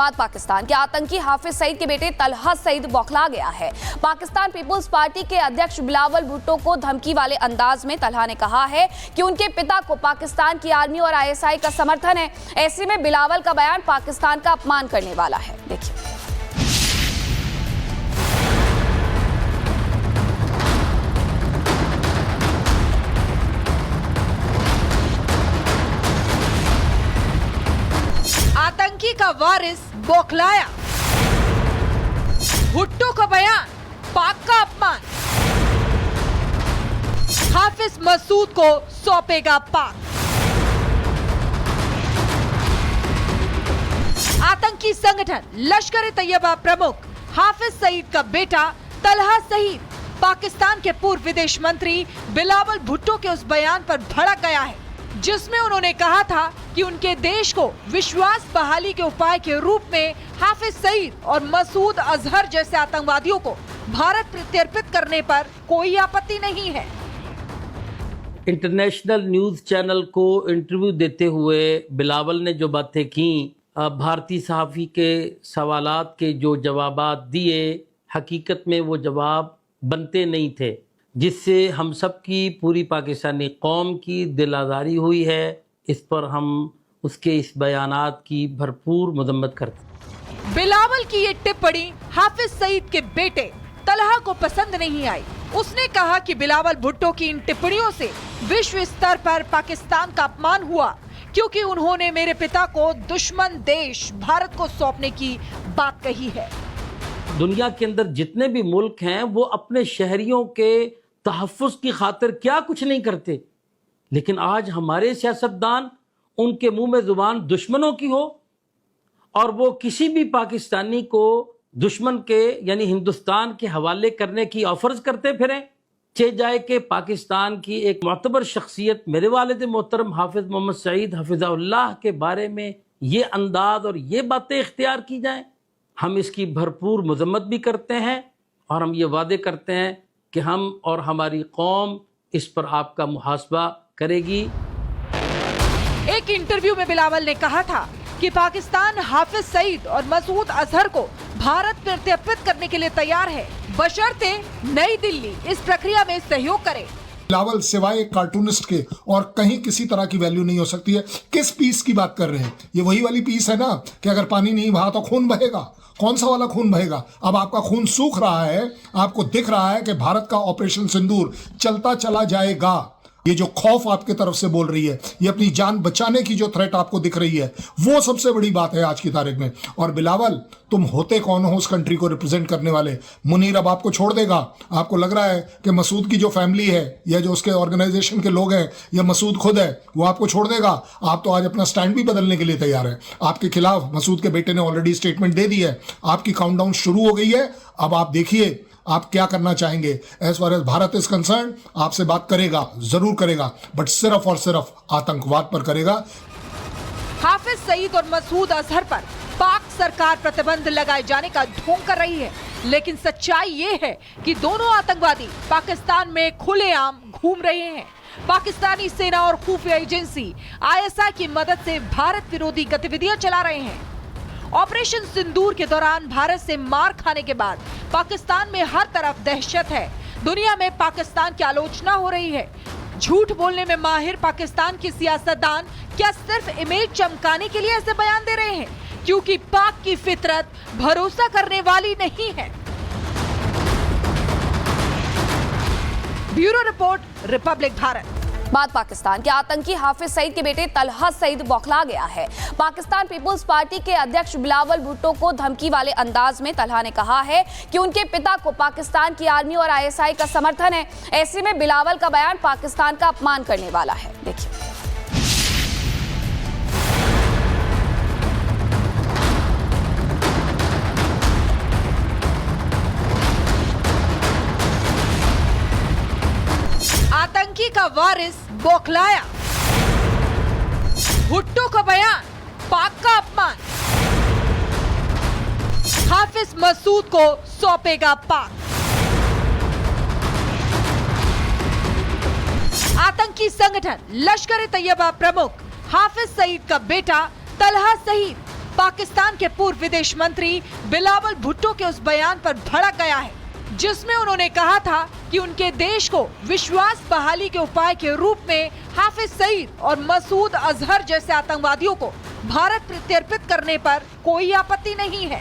बाद पाकिस्तान के आतंकी हाफिज सईद के बेटे तलहा सईद बौखला गया है। पाकिस्तान पीपुल्स पार्टी के अध्यक्ष बिलावल भुट्टो को धमकी वाले अंदाज में तलहा ने कहा है कि उनके पिता को पाकिस्तान की आर्मी और आईएसआई का समर्थन है। ऐसे में बिलावल का बयान पाकिस्तान का अपमान करने वाला है। देखिए, आतंकी का वारिस बौखलाया, भुट्टो का बयान पाक का अपमान, हाफिज मसूद को सौंपेगा पाक। आतंकी संगठन लश्कर-ए-तैयबा प्रमुख हाफिज सईद का बेटा तलहा सईद पाकिस्तान के पूर्व विदेश मंत्री बिलावल भुट्टो के उस बयान पर भड़क गया है जिसमें उन्होंने कहा था कि उनके देश को विश्वास बहाली के उपाय के रूप में हाफिज सईद और मसूद अजहर जैसे आतंकवादियों को भारत प्रत्यर्पित करने पर कोई आपत्ति नहीं है। इंटरनेशनल न्यूज़ चैनल को इंटरव्यू देते हुए बिलावल ने जो बातें की, भारतीय सहाफ़ी के सवालात के जो जवाबात दिए, हकीकत में वो जवाब बनते नहीं थे, जिससे हम सब की पूरी पाकिस्तानी कौम की दिल आज़ारी हुई है। इस पर हम उसके इस बयानात की भरपूर मजम्मत करते हैं। बिलावल की ये टिप्पणी हाफिज सईद के बेटे तलहा को पसंद नहीं आई। उसने कहा कि बिलावल भुट्टो की इन टिप्पणियों से विश्व स्तर पर पाकिस्तान का अपमान हुआ, क्योंकि उन्होंने मेरे पिता को दुश्मन देश भारत को सौंपने की बात कही है। दुनिया के अंदर जितने भी मुल्क हैं वो अपने शहरियों के तहफ़्फ़ुज़ की खातिर क्या कुछ नहीं करते, लेकिन आज हमारे सियासतदान उनके मुंह में ज़ुबान दुश्मनों की हो और वो किसी भी पाकिस्तानी को दुश्मन के यानी हिंदुस्तान के हवाले करने की ऑफर्स करते फिरें। चे जाए कि पाकिस्तान की एक मोतबर शख्सियत मेरे वालिद मोहतरम हाफिज मोहम्मद सईद हफिज़हुल्लाह के बारे में ये अंदाज और ये बातें इख्तियार की जाएं। हम इसकी भरपूर मजम्मत भी करते हैं और हम ये वादे करते हैं कि हम और हमारी कौम इस पर आपका मुहासबा करेगी। एक इंटरव्यू में बिलावल ने कहा था कि पाकिस्तान हाफिज सईद और मसूद अजहर को भारत प्रत्यर्पित करने के लिए तैयार है, बशर्ते नई दिल्ली इस प्रक्रिया में सहयोग करे। बिलावल सिवाय एक कार्टूनिस्ट के और कहीं किसी तरह की वैल्यू नहीं हो सकती है। किस पीस की बात कर रहे हैं? ये वही वाली पीस है ना कि अगर पानी नहीं बहा तो खून बहेगा। कौन सा वाला खून बहेगा? अब आपका खून सूख रहा है, आपको दिख रहा है कि भारत का ऑपरेशन सिंदूर चलता चला जाएगा। ये जो खौफ आपके तरफ से बोल रही है, ये अपनी जान बचाने की जो थ्रेट आपको दिख रही है, वो सबसे बड़ी बात है आज की तारीख में। और बिलावल, तुम होते कौन हो उस कंट्री को रिप्रेजेंट करने वाले? मुनीर अब आपको छोड़ देगा? आपको लग रहा है कि मसूद की जो फैमिली है या जो उसके ऑर्गेनाइजेशन के लोग हैं या मसूद खुद है वो आपको छोड़ देगा? आप तो आज अपना स्टैंड भी बदलने के लिए तैयार है। आपके खिलाफ मसूद के बेटे ने ऑलरेडी स्टेटमेंट दे दी है। आपकी काउंटडाउन शुरू हो गई है। अब आप देखिए आप क्या करना चाहेंगे। As far as Bharat is concern, आपसे बात करेगा, जरूर करेगा, बट सिर्फ और सिर्फ आतंकवाद पर करेगा। हाफिज सईद और मसूद अजहर पर पाक सरकार प्रतिबंध लगाए जाने का ढोंग कर रही है, लेकिन सच्चाई ये है कि दोनों आतंकवादी पाकिस्तान में खुलेआम घूम रहे हैं। पाकिस्तानी सेना और खुफिया एजेंसी आईएसआई की मदद से भारत विरोधी गतिविधियां चला रहे हैं। ऑपरेशन सिंदूर के दौरान भारत से मार खाने के बाद पाकिस्तान में हर तरफ दहशत है। दुनिया में पाकिस्तान की आलोचना हो रही है। झूठ बोलने में माहिर पाकिस्तान के सियासतदान क्या सिर्फ इमेज चमकाने के लिए ऐसे बयान दे रहे हैं? क्योंकि पाक की फितरत भरोसा करने वाली नहीं है। Bureau report, Republic Bharat. बाद पाकिस्तान के आतंकी हाफिज सईद के बेटे तलहा सईद बौखला गया है। पाकिस्तान पीपुल्स पार्टी के अध्यक्ष बिलावल भुट्टो को धमकी वाले अंदाज में तलहा ने कहा है कि उनके पिता को पाकिस्तान की आर्मी और आईएसआई का समर्थन है। ऐसे में बिलावल का बयान पाकिस्तान का अपमान करने वाला है। देखिए, आतंकी का वारिस बौखलाया, भुट्टो का बयान पाक का अपमान, हाफिज मसूद को सौंपेगा पाक। आतंकी संगठन लश्कर-ए-तैयबा प्रमुख हाफिज सईद का बेटा तलहा सईद पाकिस्तान के पूर्व विदेश मंत्री बिलावल भुट्टो के उस बयान पर भड़क गया है जिसमें उन्होंने कहा था कि उनके देश को विश्वास बहाली के उपाय के रूप में हाफिज सईद और मसूद अजहर जैसे आतंकवादियों को भारत प्रत्यर्पित करने पर कोई आपत्ति नहीं है।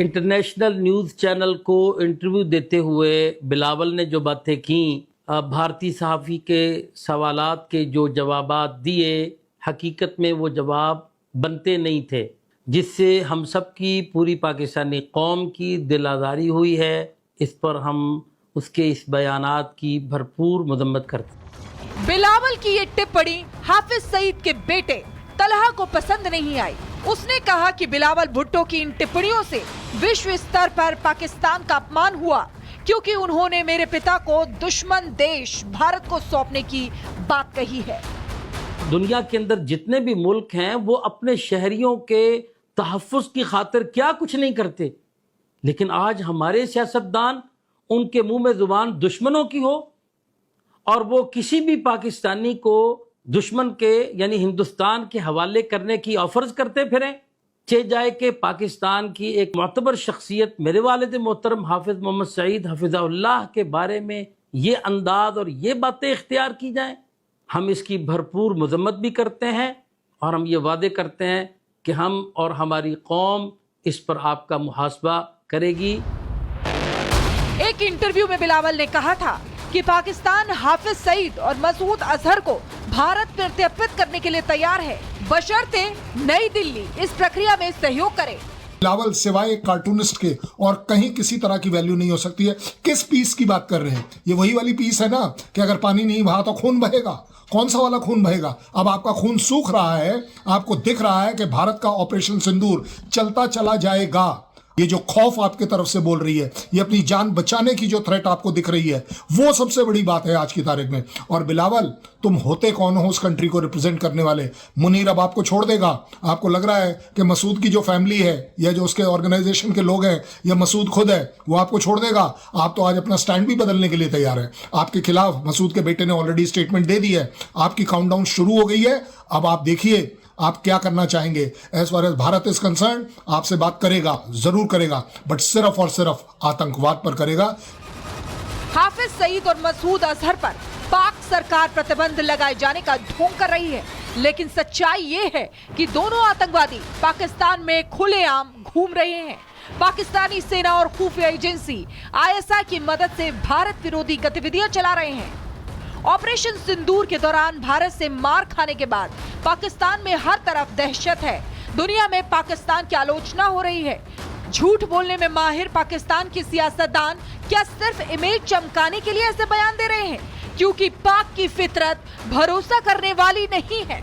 इंटरनेशनल न्यूज़ चैनल को इंटरव्यू देते हुए बिलावल ने जो बातें की, भारतीय सहाफ़ी के सवालात के जो जवाबात दिए, हकीकत में वो जवाब बनते नहीं थे, जिससे हम सब की पूरी पाकिस्तानी कौम की दिल आज़ारी हुई है। इस पर हम उसके इस बयानात की भरपूर मजम्मत करते। बिलावल की ये टिप्पणी हाफिज सईद के बेटे तलहा को पसंद नहीं आई। उसने कहा कि बिलावल भुट्टो की इन टिप्पणियों से विश्व स्तर पर पाकिस्तान का अपमान हुआ, क्योंकि उन्होंने मेरे पिता को दुश्मन देश भारत को सौंपने की बात कही है। दुनिया के अंदर जितने भी मुल्क हैं वो अपने शहरियों के तहफ़्फ़ुज़ की खातिर क्या कुछ नहीं करते, लेकिन आज हमारे सियासतदान उनके मुंह में ज़ुबान दुश्मनों की हो और वो किसी भी पाकिस्तानी को दुश्मन के यानी हिंदुस्तान के हवाले करने की ऑफर्स करते फिरें। चे जाए कि पाकिस्तान की एक मोतबर शख्सियत मेरे वालिद मोहतरम हाफिज़ मोहम्मद सईद हफिज़हुल्लाह के बारे में ये अंदाज और ये बातें इख्तियार की जाएं। हम इसकी भरपूर मजम्मत भी करते हैं और हम ये वादे करते हैं कि हम और हमारी कौम इस पर आपका मुहासबा करेगी। एक इंटरव्यू में बिलावल ने कहा था कि पाकिस्तान हाफिज सईद और मसूद अजहर को भारत प्रत्यर्पित करने के लिए तैयार है, बशर्ते नई दिल्ली इस प्रक्रिया में सहयोग करे। बिलावल सिवाय एक कार्टूनिस्ट के और कहीं किसी तरह की वैल्यू नहीं हो सकती है। किस पीस की बात कर रहे हैं? ये वही वाली पीस है ना कि अगर पानी नहीं बहा तो खून बहेगा। कौन सा वाला खून बहेगा? अब आपका खून सूख रहा है, आपको दिख रहा है कि भारत का ऑपरेशन सिंदूर चलता चला जाएगा। ये जो खौफ आपके तरफ से बोल रही है, ये अपनी जान बचाने की जो थ्रेट आपको दिख रही है, वो सबसे बड़ी बात है आज की तारीख में। और बिलावल, तुम होते कौन हो उस कंट्री को रिप्रेजेंट करने वाले? मुनीर अब आपको छोड़ देगा? आपको लग रहा है कि मसूद की जो फैमिली है या जो उसके ऑर्गेनाइजेशन के लोग हैं या मसूद खुद है वो आपको छोड़ देगा? आप तो आज अपना स्टैंड भी बदलने के लिए तैयार है। आपके खिलाफ मसूद के बेटे ने ऑलरेडी स्टेटमेंट दे दी है। आपकी काउंटडाउन शुरू हो गई है। अब आप देखिए आप क्या करना चाहेंगे। As far as Bharat is concern, आपसे बात करेगा, जरूर करेगा, बट सिर्फ और सिर्फ आतंकवाद पर करेगा। हाफिज सईद और मसूद अजहर पर पाक सरकार प्रतिबंध लगाए जाने का ढोंग कर रही है, लेकिन सच्चाई ये है कि दोनों आतंकवादी पाकिस्तान में खुलेआम घूम रहे हैं। पाकिस्तानी सेना और खुफिया एजेंसी ISI की मदद से भारत विरोधी गतिविधियां चला रहे हैं। ऑपरेशन सिंदूर के दौरान भारत से मार खाने के बाद पाकिस्तान में हर तरफ दहशत है। दुनिया में पाकिस्तान की आलोचना हो रही है। झूठ बोलने में माहिर पाकिस्तान के सियासतदान क्या सिर्फ इमेज चमकाने के लिए ऐसे बयान दे रहे हैं? क्योंकि पाक की फितरत भरोसा करने वाली नहीं है।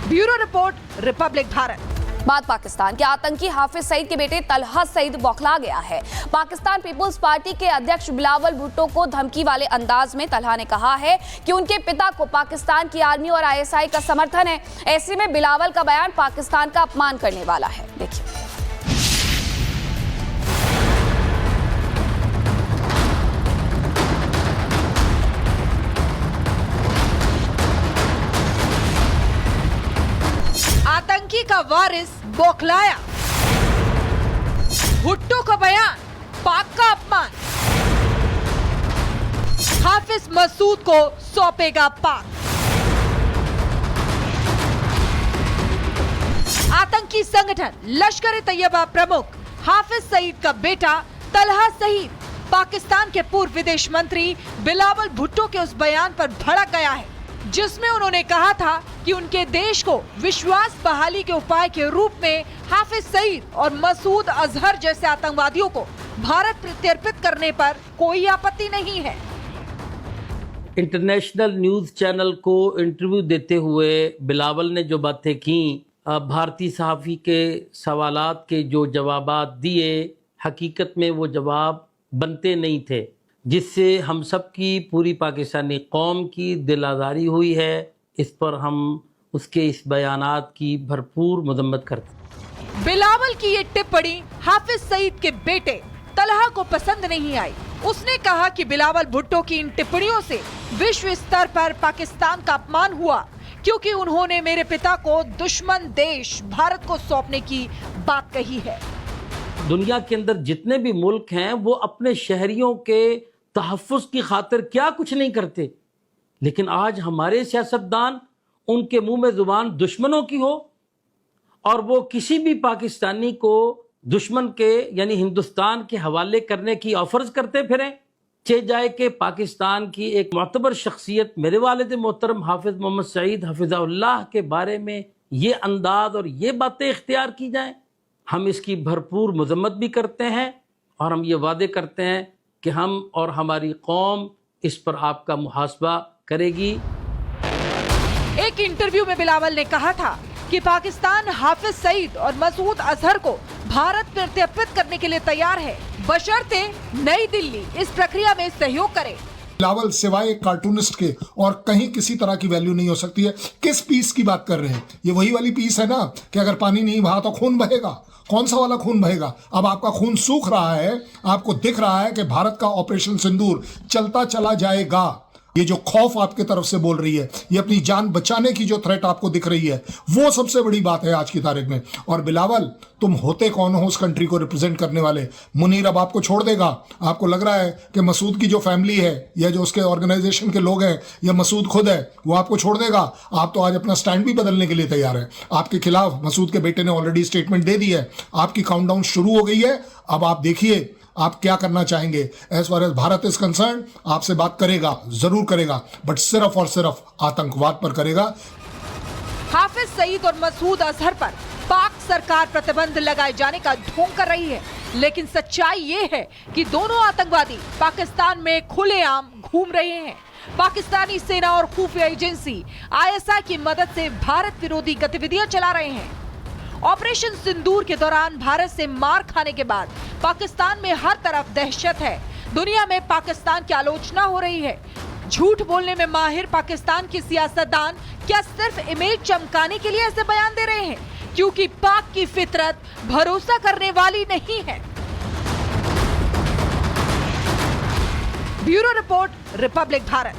Bureau report, Republic Bharat. बात पाकिस्तान के आतंकी हाफिज सईद के बेटे तलहा सईद बौखला गया है। पाकिस्तान पीपुल्स पार्टी के अध्यक्ष बिलावल भुट्टो को धमकी वाले अंदाज में तलहा ने कहा है कि उनके पिता को पाकिस्तान की आर्मी और ISI का समर्थन है। ऐसे में बिलावल का बयान पाकिस्तान का अपमान करने वाला है। देखिए। आतंकी का वारिस बौखलाया, भुट्टो का बयान पाक का अपमान, हाफिज मसूद को सौंपेगा पाक। आतंकी संगठन लश्कर-ए-तैयबा प्रमुख हाफिज सईद का बेटा तलहा सईद पाकिस्तान के पूर्व विदेश मंत्री बिलावल भुट्टो के उस बयान पर भड़क गया है जिसमें उन्होंने कहा था कि उनके देश को विश्वास बहाली के उपाय के रूप में हाफिज सईद और मसूद अजहर जैसे आतंकवादियों को भारत प्रत्यर्पित करने पर कोई आपत्ति नहीं है। इंटरनेशनल न्यूज़ चैनल को इंटरव्यू देते हुए बिलावल ने जो बातें की, भारतीय सहाफ़ी के सवालात के जो जवाबात दिए, हकीकत में वो जवाब बनते नहीं थे, जिससे हम सब की पूरी पाकिस्तानी कौम की दिल आज़ारी हुई है। इस पर हम उसके इस बयानात की भरपूर मजम्मत करते। बिलावल की ये टिप्पणी हाफिज सईद के बेटे तलहा को पसंद नहीं आई। उसने कहा कि बिलावल भुट्टो की इन टिप्पणियों से विश्व स्तर पर पाकिस्तान का अपमान हुआ, क्योंकि उन्होंने मेरे पिता को दुश्मन देश भारत को सौंपने की बात कही है। दुनिया के अंदर जितने भी मुल्क हैं वो अपने शहरियों के तहफ़्फ़ुज़ की खातिर क्या कुछ नहीं करते, लेकिन आज हमारे सियासतदान उनके मुंह में जुबान दुश्मनों की हो और वो किसी भी पाकिस्तानी को दुश्मन के यानी हिंदुस्तान के हवाले करने की ऑफर्स करते फिरें। चे जाए कि पाकिस्तान की एक मोतबर शख्सियत मेरे वालिद मोहतरम हाफिज़ मोहम्मद सईद हफिज़हुल्लाह के बारे में ये अंदाज और ये बातें इख्तियार की जाएं। हम इसकी भरपूर मजम्मत भी करते हैं और हम ये वादे करते हैं कि हम और हमारी कौम इस पर आपका मुहासबा करेगी। एक इंटरव्यू में बिलावल ने कहा था कि पाकिस्तान हाफिज सईद और मसूद अजहर को भारत प्रत्यर्पित करने के लिए तैयार है, बशर्ते नई दिल्ली इस प्रक्रिया में सहयोग करे। बिलावल सिवाय एक कार्टूनिस्ट के और कहीं किसी तरह की वैल्यू नहीं हो सकती है। किस पीस की बात कर रहे हैं? ये वही वाली पीस है ना कि अगर पानी नहीं बहा तो खून बहेगा। कौन सा वाला खून बहेगा? अब आपका खून सूख रहा है, आपको दिख रहा है कि भारत का ऑपरेशन सिंदूर चलता चला जाएगा। ये जो खौफ आपके तरफ से बोल रही है, ये अपनी जान बचाने की जो थ्रेट आपको दिख रही है, वो सबसे बड़ी बात है आज की तारीख में। और बिलावल, तुम होते कौन हो उस कंट्री को रिप्रेजेंट करने वाले? मुनीर अब आपको छोड़ देगा? आपको लग रहा है कि मसूद की जो फैमिली है या जो उसके ऑर्गेनाइजेशन के लोग हैं या मसूद खुद है वो आपको छोड़ देगा? आप तो आज अपना स्टैंड भी बदलने के लिए तैयार है। आपके खिलाफ मसूद के बेटे ने ऑलरेडी स्टेटमेंट दे दी है। आपकी काउंटडाउन शुरू हो गई है। अब आप देखिए आप क्या करना चाहेंगे। As far as Bharat is concern, आपसे बात करेगा, जरूर करेगा, बट सिर्फ और सिर्फ आतंकवाद पर करेगा। हाफिज सईद और मसूद अजहर पर पाक सरकार प्रतिबंध लगाए जाने का ढोंग कर रही है, लेकिन सच्चाई ये है कि दोनों आतंकवादी पाकिस्तान में खुलेआम घूम रहे हैं। पाकिस्तानी सेना और खुफिया एजेंसी ISI की मदद से भारत विरोधी गतिविधियां चला रहे हैं। ऑपरेशन सिंदूर के दौरान भारत से मार खाने के बाद पाकिस्तान में हर तरफ दहशत है। दुनिया में पाकिस्तान की आलोचना हो रही है। झूठ बोलने में माहिर पाकिस्तान के सियासतदान क्या सिर्फ इमेज चमकाने के लिए ऐसे बयान दे रहे हैं? क्योंकि पाक की फितरत भरोसा करने वाली नहीं है। Bureau report, Republic Bharat.